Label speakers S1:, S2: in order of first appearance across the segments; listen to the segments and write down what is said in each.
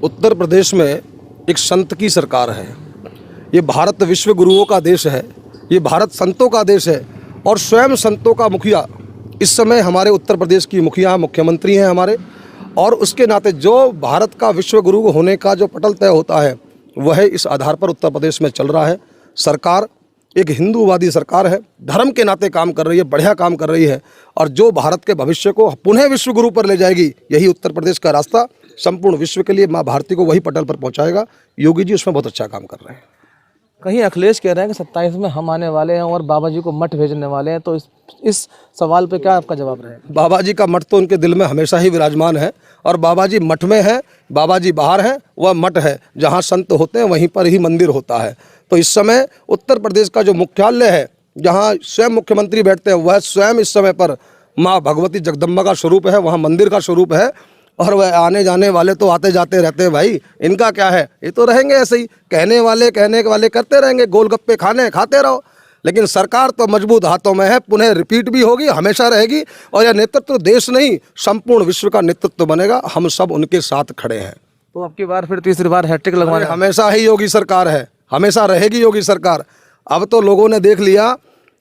S1: उत्तर प्रदेश में एक संत की सरकार है। ये भारत विश्व गुरुओं का देश है, ये भारत संतों का देश है और स्वयं संतों का मुखिया इस समय हमारे उत्तर प्रदेश की मुख्यमंत्री हैं हमारे। और उसके नाते जो भारत का विश्व गुरु होने का जो पटल तय होता है वह इस आधार पर उत्तर प्रदेश में चल रहा है। सरकार एक हिंदूवादी सरकार है, धर्म के नाते काम कर रही है, बढ़िया काम कर रही है और जो भारत के भविष्य को पुनः विश्व गुरु पर ले जाएगी, यही उत्तर प्रदेश का रास्ता संपूर्ण विश्व के लिए माँ भारती को वही पटल पर पहुंचाएगा। योगी जी उसमें बहुत अच्छा काम कर रहे हैं।
S2: कहीं अखिलेश कह रहे हैं कि 27 में हम आने वाले हैं और बाबा जी को मठ भेजने वाले हैं, तो इस सवाल पे क्या आपका जवाब रहेगा?
S1: बाबा जी का मठ तो उनके दिल में हमेशा ही विराजमान है और बाबा जी मठ में है, बाबा जी बाहर है, वह मठ है। जहाँ संत होते हैं वहीं पर ही मंदिर होता है। तो इस समय उत्तर प्रदेश का जो मुख्यालय है, जहाँ स्वयं मुख्यमंत्री बैठते हैं, वह स्वयं इस समय पर माँ भगवती जगदम्बा का स्वरूप है, वहाँ मंदिर का स्वरूप है। और वह आने जाने वाले तो आते जाते रहते हैं भाई, इनका क्या है, ये तो रहेंगे ऐसे ही, कहने वाले करते रहेंगे, गोलगप्पे खाते रहो। लेकिन सरकार तो मजबूत हाथों में है, पुनः रिपीट भी होगी, हमेशा रहेगी और यह नेतृत्व देश नहीं संपूर्ण विश्व का नेतृत्व बनेगा। हम सब उनके साथ खड़े हैं।
S2: तो अब की बार फिर तीसरी बार हैट्रिक लगवाने?
S1: हमेशा ही योगी सरकार है, हमेशा रहेगी योगी सरकार। अब तो लोगों ने देख लिया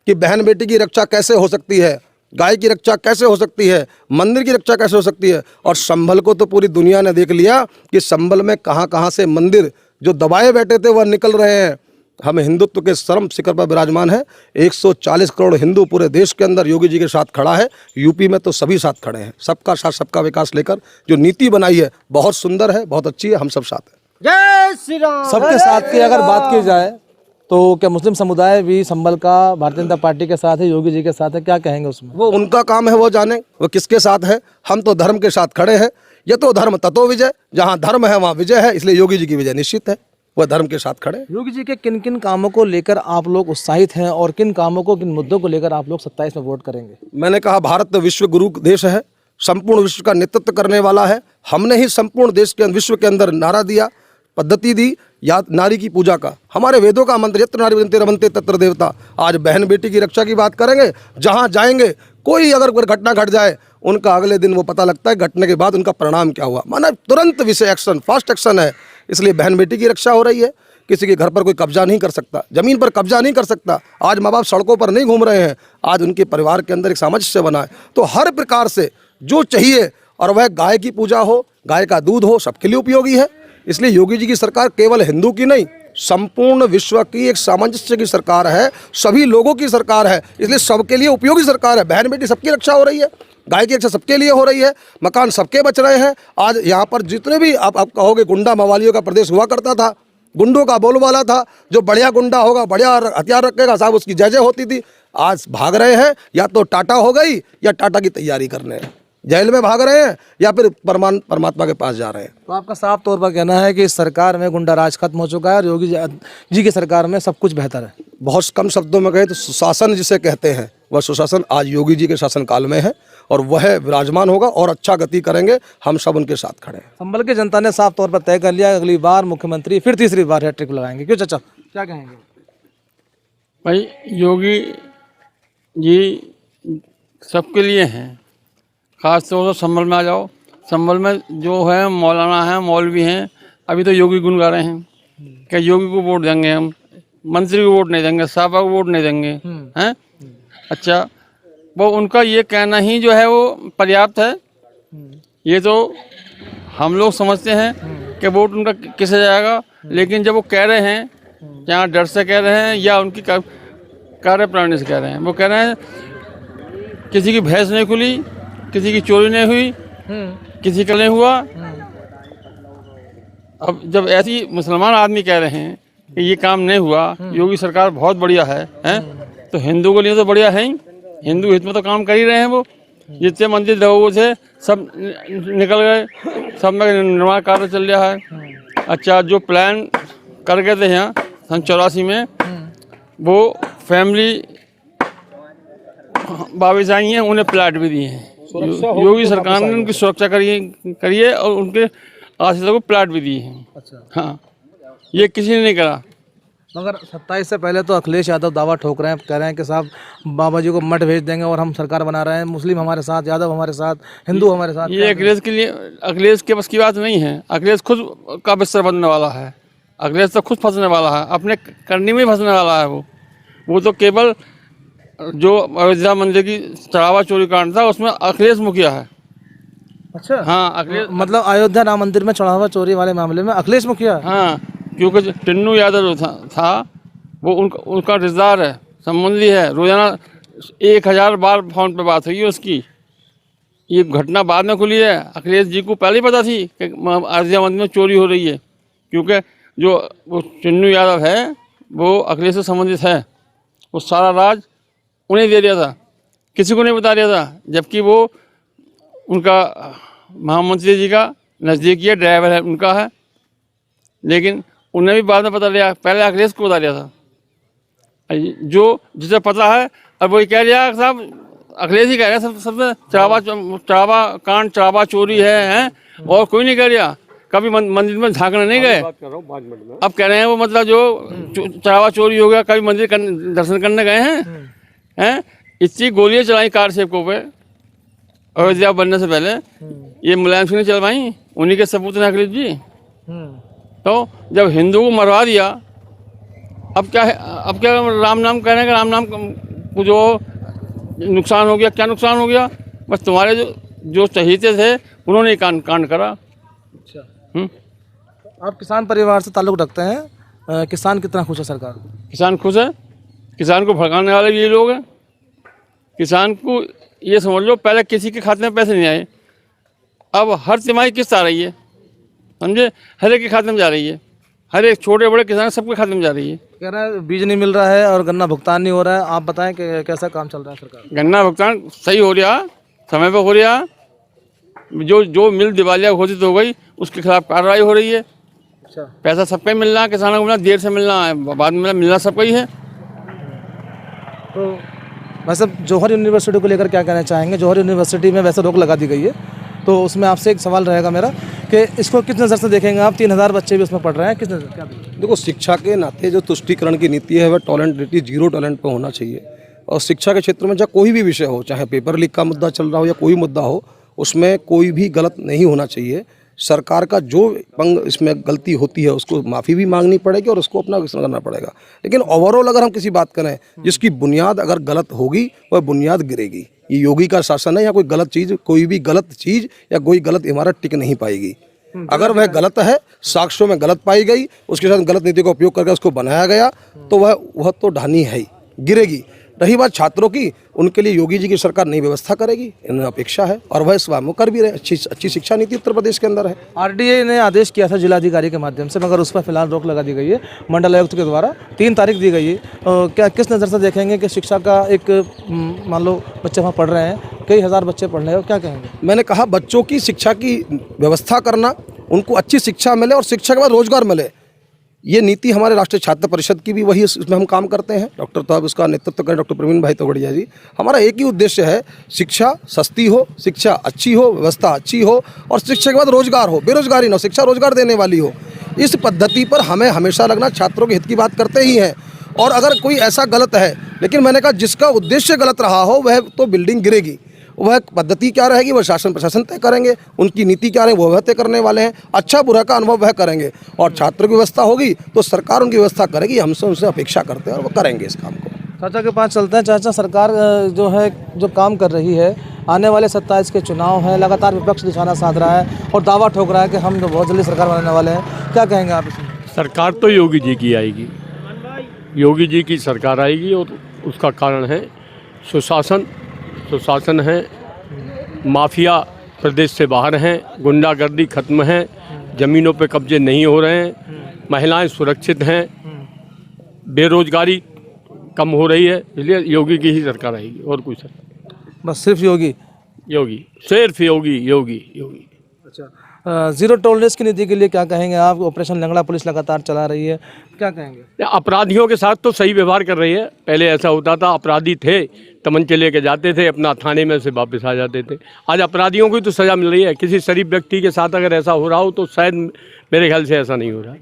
S1: कि बहन बेटी की रक्षा कैसे हो सकती है, गाय की रक्षा कैसे हो सकती है, मंदिर की रक्षा कैसे हो सकती है। और संभल को तो पूरी दुनिया ने देख लिया कि संभल में कहाँ से मंदिर जो दबाए बैठे थे वह निकल रहे हैं। हम हिंदुत्व के चरम शिखर पर विराजमान है। 140 करोड़ हिंदू पूरे देश के अंदर योगी जी के साथ खड़ा है। यूपी में तो सभी साथ खड़े हैं। सबका साथ सबका विकास लेकर जो नीति बनाई है बहुत सुंदर है, बहुत अच्छी है। हम सब साथ हैं।
S2: जय श्री राम। सबके साथ की अगर बात की जाए तो क्या मुस्लिम समुदाय भी संभल का भारतीय जनता पार्टी के साथ है, योगी जी के साथ है? क्या कहेंगे उसमें?
S1: वो उनका काम है, वो जाने वो किसके साथ है। हम तो धर्म के साथ खड़े हैं। ये तो धर्म ततो विजय, जहाँ धर्म है वहाँ विजय है, इसलिए योगी जी की विजय निश्चित है। वह धर्म के साथ खड़े।
S2: योगी जी के किन किन कामों को लेकर आप लोग उत्साहित हैं और किन कामों को, किन मुद्दों को लेकर आप लोग 27 में वोट करेंगे?
S1: मैंने कहा भारत विश्व गुरु देश है, संपूर्ण विश्व का नेतृत्व करने वाला है। हमने ही संपूर्ण देश के विश्व के अंदर नारा दिया, पद्धति दी या नारी की पूजा का। हमारे वेदों का मंत्र यत्र नारी बनते रमनते तत्र देवता। आज बहन बेटी की रक्षा की बात करेंगे, जहाँ जाएंगे कोई अगर घटना घट जाए, उनका अगले दिन वो पता लगता है घटने के बाद उनका परिणाम क्या हुआ। माना तुरंत विषय एक्शन, फास्ट एक्शन है। इसलिए बहन बेटी की रक्षा हो रही है। किसी के घर पर कोई कब्जा नहीं कर सकता, जमीन पर कब्जा नहीं कर सकता। आज माँ बाप सड़कों पर नहीं घूम रहे हैं, आज उनके परिवार के अंदर एक सामंजस्य बना है। तो हर प्रकार से जो चाहिए, और वह गाय की पूजा हो, गाय का दूध हो, सबके लिए उपयोगी है। इसलिए योगी जी की सरकार केवल हिंदू की नहीं, संपूर्ण विश्व की एक सामंजस्य की सरकार है, सभी लोगों की सरकार है। इसलिए सबके लिए उपयोगी सरकार है। बहन बेटी सबकी रक्षा हो रही है, गाय की रक्षा सबके लिए हो रही है, मकान सबके बच रहे हैं। आज यहाँ पर जितने भी आप कहोगे गुंडा मवालियों का प्रदेश हुआ करता था, गुंडों का बोलबाला था, जो बढ़िया गुंडा होगा, बढ़िया हथियार रखेगा साहब, उसकी जय जय होती थी। आज भाग रहे हैं, या तो टाटा हो गई या टाटा की तैयारी करने हैं, जेल में भाग रहे हैं या फिर परमात्मा के पास जा रहे हैं।
S2: तो आपका साफ तौर पर कहना है कि इस सरकार में गुंडा राज खत्म हो चुका है और योगी जी की सरकार में सब कुछ बेहतर है?
S1: बहुत कम शब्दों में कहें तो सुशासन जिसे कहते हैं, वह सुशासन आज योगी जी के शासनकाल में है और वह विराजमान होगा और अच्छा गति करेंगे। हम सब उनके साथ खड़े हैं।
S2: संभल की जनता ने साफ तौर पर तय कर लिया, अगली बार मुख्यमंत्री फिर तीसरी बार हैट्रिक लगाएंगे। क्यों चाचा, क्या कहेंगे?
S3: भाई योगी जी सबके लिए हैं। खास तौर से संभल में आ जाओ, संभल में जो है मौलाना हैं, मौलवी हैं, अभी तो योगी गुण गा रहे हैं कि योगी को वोट देंगे, हम मंत्री को वोट नहीं देंगे, साहबा को वोट नहीं देंगे, हैं? अच्छा, वो उनका ये कहना ही जो है वो पर्याप्त है। ये तो हम लोग समझते हैं कि वोट उनका किसे जाएगा, लेकिन जब वो कह रहे हैं, यहाँ डर से कह रहे हैं या उनकी कार्यप्रणाली से कह रहे हैं, वो कह रहे हैं किसी की भैंस नहीं खुली, किसी की चोरी नहीं हुई, किसी का नहीं हुआ। अब जब ऐसी मुसलमान आदमी कह रहे हैं कि ये काम नहीं हुआ, योगी सरकार बहुत बढ़िया है, हैं? तो हिंदू के लिए तो बढ़िया है ही। हिंदू हित में तो काम कर ही रहे हैं। वो जितने मंदिर लोगों थे सब निकल गए, सब में निर्माण कार्य चल रहा है। अच्छा, जो प्लान कर गए थे यहाँ सन 84 में, वो फैमिली बाविज आई हैं, उन्हें प्लाट भी दिए हैं। योगी सरकार ने उनकी सुरक्षा करिए और उनके आश्रितों को प्लाट भी दिए हैं। अच्छा। हाँ, ये किसी ने नहीं करा।
S2: मगर 27 से पहले तो अखिलेश यादव दावा ठोक रहे हैं, कह रहे हैं कि साहब बाबा जी को मठ भेज देंगे और हम सरकार बना रहे हैं, मुस्लिम हमारे साथ, यादव हमारे साथ, हिंदू हमारे साथ।
S3: ये अखिलेश के लिए, अखिलेश के बस की बात नहीं है। अखिलेश खुद का बिस्तर बनने वाला है। अखिलेश तो खुद फंसने वाला है, अपने करनी में फंसने वाला है। वो तो केवल जो अयोध्या मंदिर की चढ़ावा चोरी कांड था उसमें अखिलेश मुखिया है।
S2: अच्छा,
S3: हाँ अखिलेश,
S2: मतलब अयोध्या राम मंदिर में चढ़ावा चोरी वाले मामले में अखिलेश मुखिया।
S3: हाँ क्योंकि जो टिन्नू यादव जो था वो उनका रिश्तेदार है, संबंधी है। रोजाना 1000 बार फोन पे बात हुई है उसकी। ये घटना बाद में खुली है। अखिलेश जी को पहले ही पता थी कि अयोध्या मंदिर में चोरी हो रही है, क्योंकि जो वो टिन्नू यादव है वो अखिलेश से संबंधित है। वो सारा राज उन्हें दे दिया था, किसी को नहीं बता दिया था। जबकि वो उनका महामंत्री जी का नज़दीकी है, ड्राइवर है उनका है, लेकिन उन्हें भी बाद में पता लिया। पहले अखिलेश को बता दिया था। जो जिसे पता है अब वही कह दिया साहब, अखिलेश ही कह रहे हैं सबसे चढ़ावा कांड, चढ़ावा चोरी है, हैं? और कोई नहीं कह रहा। कभी मंदिर में झांकने नहीं गए, अब कह रहे हैं वो मतलब जो चढ़ावा चोरी हो गया। कभी मंदिर दर्शन करने गए हैं? इतनी गोलियां चलाई कार सेवकों पे अयोध्या बनने से पहले, ये मुलायम सिंह ने चलवाई, उन्हीं के सपूत हैं अखिलेश जी। तो जब हिंदू को मरवा दिया, अब क्या है? अब क्या राम नाम कह रहे हैं कि राम नाम को जो नुकसान हो गया, क्या नुकसान हो गया? बस तुम्हारे जो चहीते थे उन्होंने ही कांड करा।
S2: अच्छा, आप किसान परिवार से ताल्लुक़ रखते हैं, किसान कितना खुश है सरकार?
S3: किसान खुश है। किसान को भड़काने वाले भी ये लोग हैं। किसान को ये समझ लो, पहले किसी के खाते में पैसे नहीं आए, अब हर तिमाही किस्त आ रही है, समझे? हर एक के खाते में जा रही है। हर एक छोटे बड़े किसान सबके खाते में जा रही है।
S2: कह रहे हैं बीज नहीं मिल रहा है और गन्ना भुगतान नहीं हो रहा है। आप बताएं कि कैसा काम चल रहा है सरकार?
S3: गन्ना भुगतान सही हो रहा, समय पर हो रहा। जो मिल दिवालिया घोषित हो गई उसके खिलाफ कार्रवाई हो रही है।
S2: अच्छा,
S3: पैसा सबका ही मिल रहा है, किसानों को मिलना, देर से मिलना है, बाद में मिलना सबका ही है।
S2: तो वैसे जौहर यूनिवर्सिटी को लेकर क्या कहना चाहेंगे? जौहर यूनिवर्सिटी में वैसे रोक लगा दी गई है, तो उसमें आपसे एक सवाल रहेगा मेरा कि इसको किस नज़र से देखेंगे आप? 3000 बच्चे भी उसमें पढ़ रहे हैं, किस नज़र क्या देखेंगे?
S1: देखो, शिक्षा के नाते जो तुष्टीकरण की नीति है वह टॉलरेंटिविटी, जीरो टॉलरेंट पर होना चाहिए। और शिक्षा के क्षेत्र में चाहे कोई भी विषय हो, चाहे पेपर लीक का मुद्दा चल रहा हो या कोई मुद्दा हो, उसमें कोई भी गलत नहीं होना चाहिए। सरकार का जो इसमें गलती होती है उसको माफ़ी भी मांगनी पड़ेगी और उसको अपना विश्लेषण करना पड़ेगा। लेकिन ओवरऑल अगर हम किसी बात करें जिसकी बुनियाद अगर गलत होगी वह बुनियाद गिरेगी। ये योगी का शासन है, या कोई गलत चीज़, कोई भी गलत चीज़ या कोई गलत इमारत टिक नहीं पाएगी। अगर वह गलत है, साक्ष्यों में गलत पाई गई, उसके साथ गलत नीति का उपयोग करके उसको बनाया गया, तो वह तो ढानी है ही, गिरेगी। रही बात छात्रों की, उनके लिए योगी जी की सरकार नई व्यवस्था करेगी, इन्हें अपेक्षा है और वह स्वयं कर भी रहे। अच्छी शिक्षा नीति उत्तर प्रदेश के अंदर है।
S2: आरडीए ने आदेश किया था जिलाधिकारी के माध्यम से, मगर उस पर फिलहाल रोक लगा दी गई है मंडल आयुक्त के द्वारा। 3 तारीख दी गई है। क्या किस नज़र से देखेंगे कि शिक्षा का एक, मान लो बच्चे वहाँ पढ़ रहे हैं, कई हज़ार बच्चे पढ़ रहे हैं, क्या कहेंगे?
S1: मैंने कहा बच्चों की शिक्षा की व्यवस्था करना, उनको अच्छी शिक्षा मिले और शिक्षा के बाद रोजगार मिले, ये नीति हमारे राष्ट्रीय छात्र परिषद की भी वही है, इसमें हम काम करते हैं। डॉक्टर साहब उसका नेतृत्व करें, डॉक्टर प्रवीण भाई तोगड़िया जी। हमारा एक ही उद्देश्य है, शिक्षा सस्ती हो, शिक्षा अच्छी हो, व्यवस्था अच्छी हो और शिक्षा के बाद रोजगार हो, बेरोजगारी ना हो, शिक्षा रोजगार देने वाली हो। इस पद्धति पर हमें हमेशा लगना, छात्रों के हित की बात करते ही हैं। और अगर कोई ऐसा गलत है, लेकिन मैंने कहा जिसका उद्देश्य गलत रहा हो वह तो बिल्डिंग गिरेगी। वह पद्धति क्या रहेगी वह शासन प्रशासन तय करेंगे, उनकी नीति क्या रहेगी वह तय करने वाले हैं। अच्छा बुरा का अनुभव वह करेंगे और छात्रों की व्यवस्था होगी तो सरकार उनकी व्यवस्था करेगी। हमसे उनसे अपेक्षा करते हैं और वो करेंगे इस काम को।
S2: चाचा के पास चलते हैं। चाचा, सरकार जो है जो काम कर रही है, आने वाले 27 के चुनाव हैं, लगातार विपक्ष निशाना साध रहा है और दावा ठोक रहा है कि हम बहुत जल्दी सरकार बनाने वाले हैं, क्या कहेंगे आप इसमें?
S4: सरकार तो योगी जी की आएगी, योगी जी की सरकार आएगी और उसका कारण है सुशासन है, माफिया प्रदेश से बाहर हैं, गुंडागर्दी खत्म है, ज़मीनों पे कब्जे नहीं हो रहे हैं, महिलाएं सुरक्षित हैं, बेरोजगारी कम हो रही है। इसलिए योगी की ही सरकार आएगी और कोई सरकार,
S2: बस सिर्फ योगी?
S4: सिर्फ योगी।
S2: अच्छा, जीरो टॉलरेंस की नीति के लिए क्या कहेंगे आप? ऑपरेशन लंगड़ा पुलिस लगातार चला रही है, क्या कहेंगे?
S4: अपराधियों के साथ तो सही व्यवहार कर रही है। पहले ऐसा होता था, अपराधी थे तमंचे लेके जाते थे, अपना थाने में से वापस आ जाते थे। आज अपराधियों को ही तो सज़ा मिल रही है। किसी शरीफ व्यक्ति के साथ अगर ऐसा हो रहा हो तो शायद मेरे ख्याल से ऐसा नहीं हो रहा है।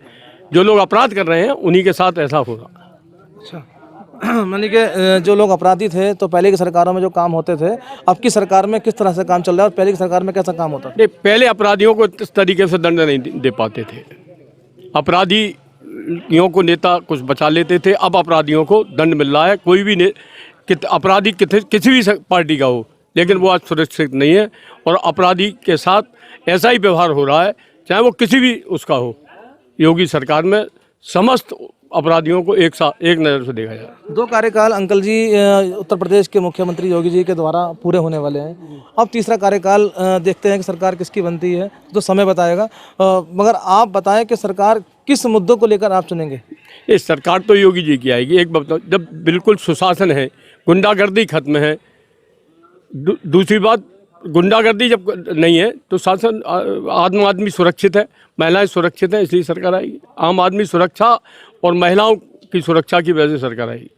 S4: जो लोग अपराध कर रहे हैं उन्हीं के साथ ऐसा हो रहा है।
S2: अच्छा, मानी कि जो लोग अपराधी थे तो पहले की सरकारों में जो काम होते थे, अब की सरकार में किस तरह से काम चल रहा है और पहले की सरकार में कैसा काम होता था?
S4: नहीं, पहले अपराधियों को इस तरीके से दंड नहीं दे पाते थे। अपराधियों को नेता कुछ बचा लेते थे, अब अपराधियों को दंड मिल रहा है। कोई भी अपराधी किसी भी पार्टी का हो, लेकिन वो आज सुरक्षित नहीं है और अपराधी के साथ ऐसा ही व्यवहार हो रहा है, चाहे वो किसी भी उसका हो। योगी सरकार में समस्त अपराधियों को एक नज़र से देखा जाए।
S2: 2 कार्यकाल अंकल जी उत्तर प्रदेश के मुख्यमंत्री योगी जी के द्वारा पूरे होने वाले हैं। अब तीसरा कार्यकाल देखते हैं कि सरकार किसकी बनती है, तो समय बताएगा। मगर आप बताएं कि सरकार किस मुद्दों को लेकर आप चुनेंगे?
S4: ये सरकार तो योगी जी की आएगी। एक बात, जब बिल्कुल सुशासन है, गुंडागर्दी खत्म है। दूसरी बात, गुंडागर्दी जब नहीं है तो शासन, आम आदमी सुरक्षित है, महिलाएं सुरक्षित हैं, इसलिए सरकार आएगी। आम आदमी सुरक्षा और महिलाओं की सुरक्षा की वजह से सरकार आएगी।